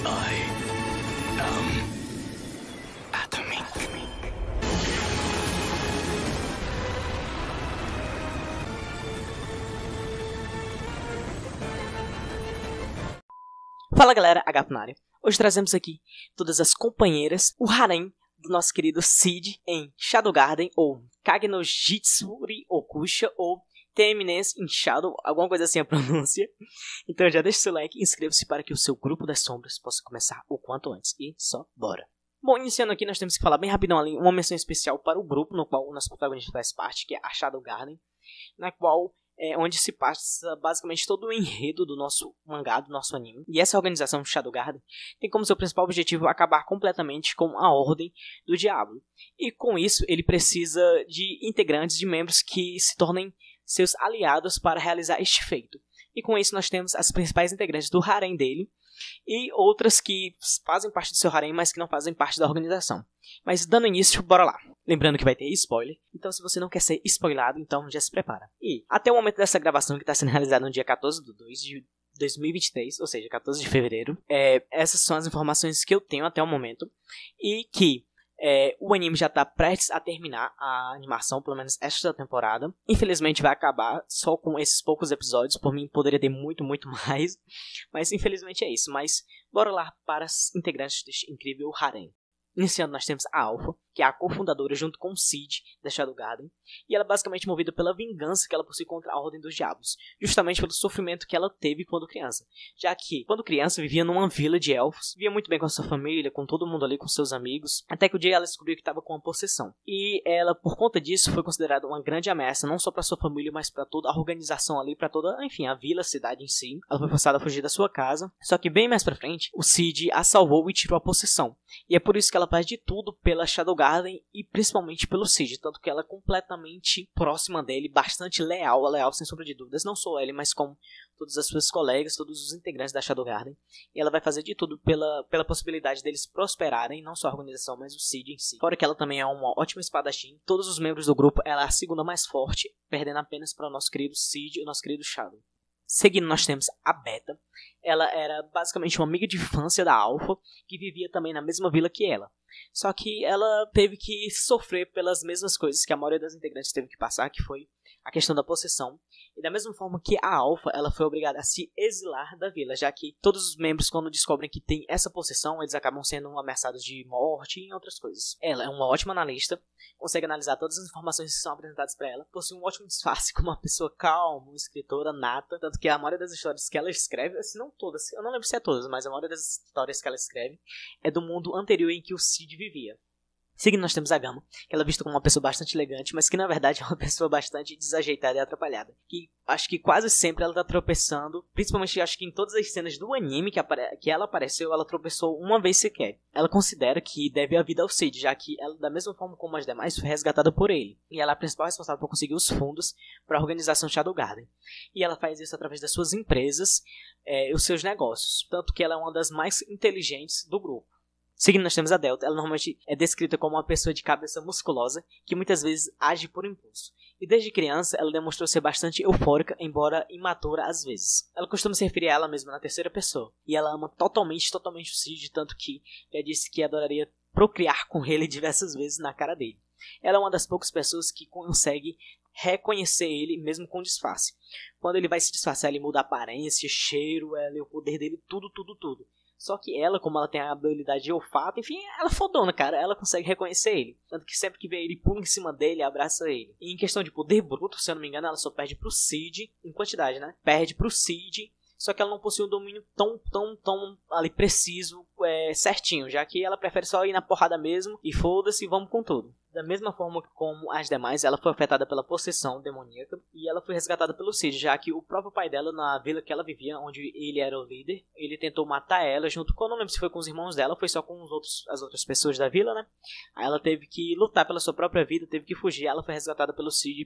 I am Atomic. Fala galera, Agapo na área. Hoje trazemos aqui todas as companheiras, o harém do nosso querido Cid em Shadow Garden, ou Kage no Jitsuri Okusha, ou The Eminence in Shadow, alguma coisa assim a pronúncia. Então já deixa o seu like e inscreva-se para que o seu grupo das sombras possa começar o quanto antes. E só bora! Bom, iniciando aqui, nós temos que falar bem rapidão ali uma menção especial para o grupo no qual o nosso protagonista faz parte, que é a Shadow Garden, na qual onde se passa basicamente todo o enredo do nosso mangá, do nosso anime. E essa organização Shadow Garden tem como seu principal objetivo acabar completamente com a Ordem do Diabo. E com isso ele precisa de integrantes, de membros que se tornem seus aliados para realizar este feito. E com isso nós temos as principais integrantes do harém dele e outras que fazem parte do seu harém, mas que não fazem parte da organização. Mas dando início, bora lá. Lembrando que vai ter spoiler, então se você não quer ser spoilado, então já se prepara. E até o momento dessa gravação, que está sendo realizada no dia 14/2 de 2023, ou seja, 14 de fevereiro, essas são as informações que eu tenho até o momento. E que o anime já está prestes a terminar a animação, pelo menos esta temporada. Infelizmente vai acabar só com esses poucos episódios. Por mim poderia ter muito mais, mas infelizmente é isso. Mas bora lá para as integrantes deste incrível harém. Iniciando, nós temos a Alpha, que é a cofundadora junto com o Cid da Shadow Garden, e ela é basicamente movida pela vingança que ela possui contra a Ordem dos Diabos, justamente pelo sofrimento que ela teve quando criança, já que quando criança vivia numa vila de elfos, vivia muito bem com a sua família, com todo mundo ali, com seus amigos, até que o dia ela descobriu que estava com uma possessão, e ela, por conta disso, foi considerada uma grande ameaça, não só para sua família, mas para toda a organização ali, para toda, enfim, a vila, a cidade em si. Ela foi forçada a fugir da sua casa, só que bem mais pra frente, o Cid a salvou e tirou a possessão, e é por isso que ela faz de tudo pela Shadow Garden e principalmente pelo Cid, tanto que ela é completamente próxima dele, bastante leal sem sombra de dúvidas, não só ele, mas como todas as suas colegas, todos os integrantes da Shadow Garden, e ela vai fazer de tudo pela possibilidade deles prosperarem, não só a organização, mas o Cid em si. Fora que ela também é uma ótima espadachim, todos os membros do grupo, ela é a segunda mais forte, perdendo apenas para o nosso querido Cid e o nosso querido Shadow. Seguindo, nós temos a Beta. Ela era basicamente uma amiga de infância da Alpha, que vivia também na mesma vila que ela. Só que ela teve que sofrer pelas mesmas coisas que a maioria das integrantes teve que passar, que foi a questão da possessão. E da mesma forma que a Alpha, ela foi obrigada a se exilar da vila, já que todos os membros, quando descobrem que tem essa possessão, eles acabam sendo ameaçados de morte e outras coisas. Ela é uma ótima analista, consegue analisar todas as informações que são apresentadas para ela, possui um ótimo disfarce como uma pessoa calma, uma escritora nata, tanto que a maioria das histórias que ela escreve, se não todas, eu não lembro se é todas, mas a maioria das histórias que ela escreve é do mundo anterior em que o Cid vivia. Seguindo, nós temos a Gama, que ela é vista como uma pessoa bastante elegante, mas que na verdade é uma pessoa bastante desajeitada e atrapalhada. Que acho que quase sempre ela tá tropeçando, principalmente acho que em todas as cenas do anime que ela apareceu, ela tropeçou uma vez sequer. Ela considera que deve a vida ao Cid, já que ela, da mesma forma como as demais, foi resgatada por ele. E ela é a principal responsável por conseguir os fundos para a organização Shadow Garden. E ela faz isso através das suas empresas e os seus negócios, tanto que ela é uma das mais inteligentes do grupo. Seguindo, nós temos a Delta. Ela normalmente é descrita como uma pessoa de cabeça musculosa, que muitas vezes age por impulso. E desde criança, ela demonstrou ser bastante eufórica, embora imatura às vezes. Ela costuma se referir a ela mesma na terceira pessoa. E ela ama totalmente o Cid, tanto que já disse que adoraria procriar com ele diversas vezes na cara dele. Ela é uma das poucas pessoas que consegue reconhecer ele mesmo com disfarce. Quando ele vai se disfarçar, ele muda a aparência, cheiro, o poder dele, tudo. Só que ela, como ela tem a habilidade de olfato, enfim, ela é fodona, cara. Ela consegue reconhecer ele. Tanto que sempre que vê ele, pula em cima dele e abraça ele. E em questão de poder bruto, se eu não me engano, ela só perde pro Cid, em quantidade, né? Perde pro Cid, só que ela não possui um domínio tão ali preciso, certinho. Já que ela prefere só ir na porrada mesmo, e foda-se, vamos com tudo. Da mesma forma como as demais, ela foi afetada pela possessão demoníaca e ela foi resgatada pelo Cid, já que o próprio pai dela, na vila que ela vivia, onde ele era o líder, ele tentou matar ela junto com, eu não lembro se foi com os irmãos dela ou foi só com as outras pessoas da vila, né? Aí ela teve que lutar pela sua própria vida, teve que fugir, ela foi resgatada pelo Cid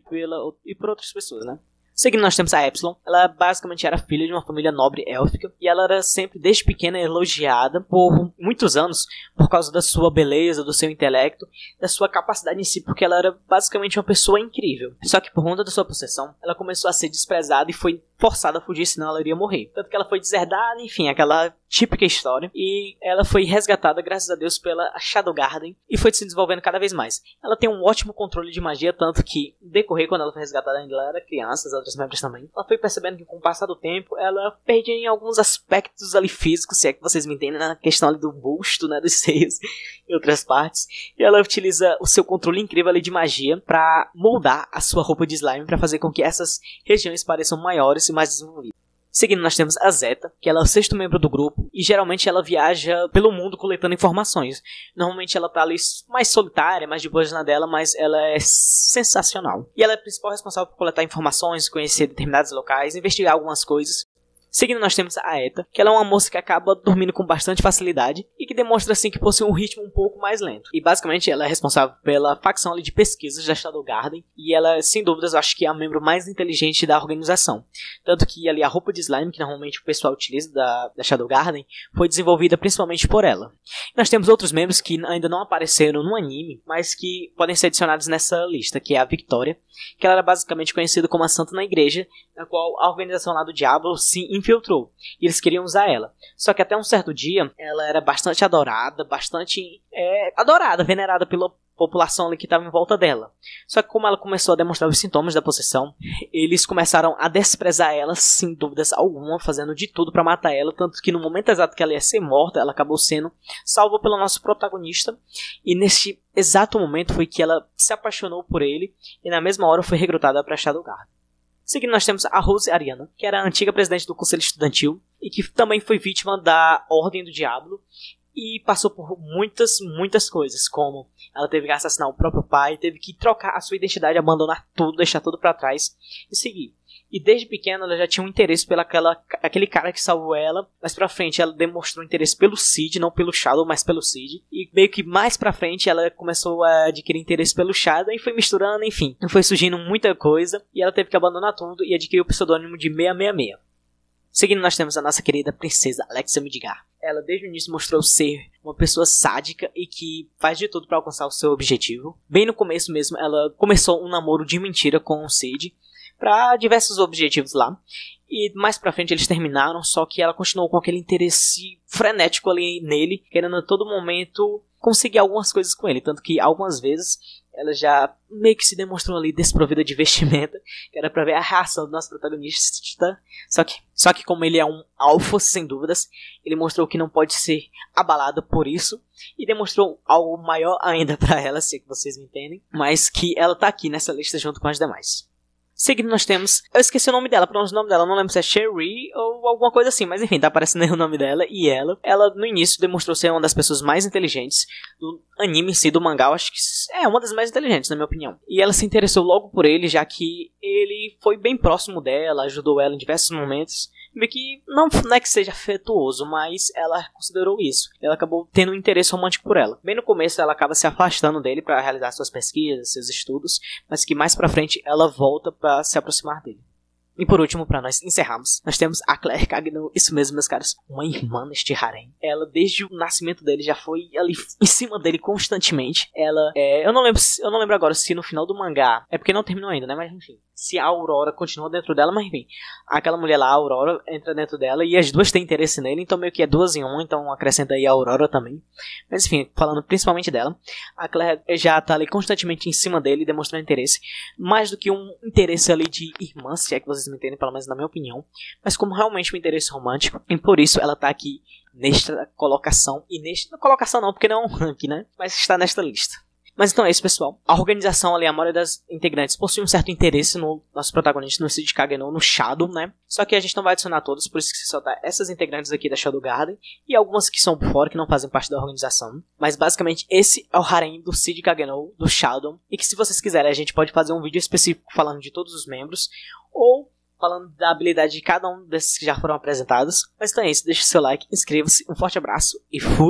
e por outras pessoas, né? Seguindo, nós temos a Epsilon. Ela basicamente era filha de uma família nobre élfica e ela era sempre, desde pequena, elogiada por muitos anos por causa da sua beleza, do seu intelecto, da sua capacidade em si, porque ela era basicamente uma pessoa incrível. Só que por conta da sua possessão, ela começou a ser desprezada e foi forçada a fugir, senão ela iria morrer. Tanto que ela foi deserdada, enfim, aquela típica história, e ela foi resgatada, graças a Deus, pela Shadow Garden, e foi se desenvolvendo cada vez mais. Ela tem um ótimo controle de magia, tanto que, no decorrer, quando ela foi resgatada, ainda ela era criança, as outras membros também, ela foi percebendo que, com o passar do tempo, ela perdia em alguns aspectos ali físicos, se é que vocês me entendem, na questão ali do busto, né, dos seios e outras partes, e ela utiliza o seu controle incrível ali de magia para moldar a sua roupa de slime, para fazer com que essas regiões pareçam maiores e mais desenvolvidas. Seguindo, nós temos a Zeta, que ela é o 6º membro do grupo, e geralmente ela viaja pelo mundo coletando informações. Normalmente ela tá ali mais solitária, mais de boas na dela, mas ela é sensacional. E ela é a principal responsável por coletar informações, conhecer determinados locais, investigar algumas coisas. Seguindo, nós temos a Eta, que ela é uma moça que acaba dormindo com bastante facilidade e que demonstra assim que possui um ritmo um pouco mais lento. E basicamente ela é responsável pela facção ali de pesquisas da Shadow Garden, e ela, sem dúvidas, eu acho que é a membro mais inteligente da organização. Tanto que ali a roupa de slime, que normalmente o pessoal utiliza da Shadow Garden, foi desenvolvida principalmente por ela. E nós temos outros membros que ainda não apareceram no anime, mas que podem ser adicionados nessa lista, que é a Victoria, que ela era basicamente conhecida como a Santa na Igreja, na qual a organização lá do Diablo se infiltrou, e eles queriam usar ela. Só que até um certo dia, ela era bastante adorada, venerada pela população ali que estava em volta dela. Só que como ela começou a demonstrar os sintomas da possessão, eles começaram a desprezar ela sem dúvidas alguma, fazendo de tudo para matar ela, tanto que no momento exato que ela ia ser morta, ela acabou sendo salva pelo nosso protagonista, e neste exato momento foi que ela se apaixonou por ele, e na mesma hora foi recrutada para Shadow Garden. Seguindo, nós temos a Rose Ariana, que era a antiga presidente do Conselho Estudantil e que também foi vítima da Ordem do Diablo e passou por muitas coisas, como ela teve que assassinar o próprio pai, teve que trocar a sua identidade, abandonar tudo, deixar tudo pra trás e seguir. E desde pequena ela já tinha um interesse pelo aquele cara que salvou ela. Mais pra frente ela demonstrou interesse pelo Cid, não pelo Shadow, mas pelo Cid. E meio que mais pra frente ela começou a adquirir interesse pelo Shadow e foi misturando, enfim. Foi surgindo muita coisa e ela teve que abandonar tudo e adquiriu o pseudônimo de 666. Seguindo, nós temos a nossa querida princesa Alexia Midgar. Ela desde o início mostrou ser uma pessoa sádica e que faz de tudo para alcançar o seu objetivo. Bem no começo mesmo, ela começou um namoro de mentira com o Cid para diversos objetivos lá. E mais pra frente eles terminaram, só que ela continuou com aquele interesse frenético ali nele, querendo a todo momento conseguir algumas coisas com ele. Tanto que algumas vezes ela já meio que se demonstrou ali desprovida de vestimenta, que era pra ver a reação do nosso protagonista. Só que como ele é um alfa, sem dúvidas, ele mostrou que não pode ser abalado por isso, e demonstrou algo maior ainda pra ela, se é que vocês me entendem, mas que ela tá aqui nessa lista junto com as demais. Seguindo nós temos, eu esqueci o nome dela, o nome dela, não lembro se é Sherry ou alguma coisa assim, mas enfim, tá aparecendo aí o nome dela. E ela no início demonstrou ser uma das pessoas mais inteligentes do anime em si, do mangá, eu acho que é uma das mais inteligentes na minha opinião. E ela se interessou logo por ele, já que ele foi bem próximo dela, ajudou ela em diversos momentos. Meio que não é que seja afetuoso, mas ela considerou isso. Ela acabou tendo um interesse romântico por ela. Bem no começo ela acaba se afastando dele para realizar suas pesquisas, seus estudos, mas que mais pra frente ela volta para se aproximar dele. E por último, para nós encerrarmos, nós temos a Claire Cagneau, isso mesmo, meus caros, uma irmã neste harém. Ela, desde o nascimento dele, já foi ali em cima dele constantemente. Ela, eu não lembro agora se no final do mangá, é porque não terminou ainda, né, mas enfim, se a Aurora continua dentro dela, mas enfim, aquela mulher lá, a Aurora, entra dentro dela e as duas têm interesse nele, então meio que é 2 em 1, então acrescenta aí a Aurora também. Mas enfim, falando principalmente dela, a Claire já tá ali constantemente em cima dele, demonstrando interesse, mais do que um interesse ali de irmã, se é que vocês me entendem, pelo menos na minha opinião, mas como realmente um interesse romântico, e por isso ela tá aqui nesta colocação, e nesta colocação não, porque não é um ranking, né, mas está nesta lista. Mas então é isso, pessoal. A organização ali, a maioria das integrantes possui um certo interesse no nosso protagonista, no Cid Cagneau, no Shadow, né? Só que a gente não vai adicionar todos, por isso que se soltar essas integrantes aqui da Shadow Garden e algumas que são por fora, que não fazem parte da organização. Mas basicamente esse é o harém do Cid Cagneau, do Shadow, e que se vocês quiserem a gente pode fazer um vídeo específico falando de todos os membros, ou falando da habilidade de cada um desses que já foram apresentados. Mas então é isso, deixa o seu like, inscreva-se, um forte abraço e fui!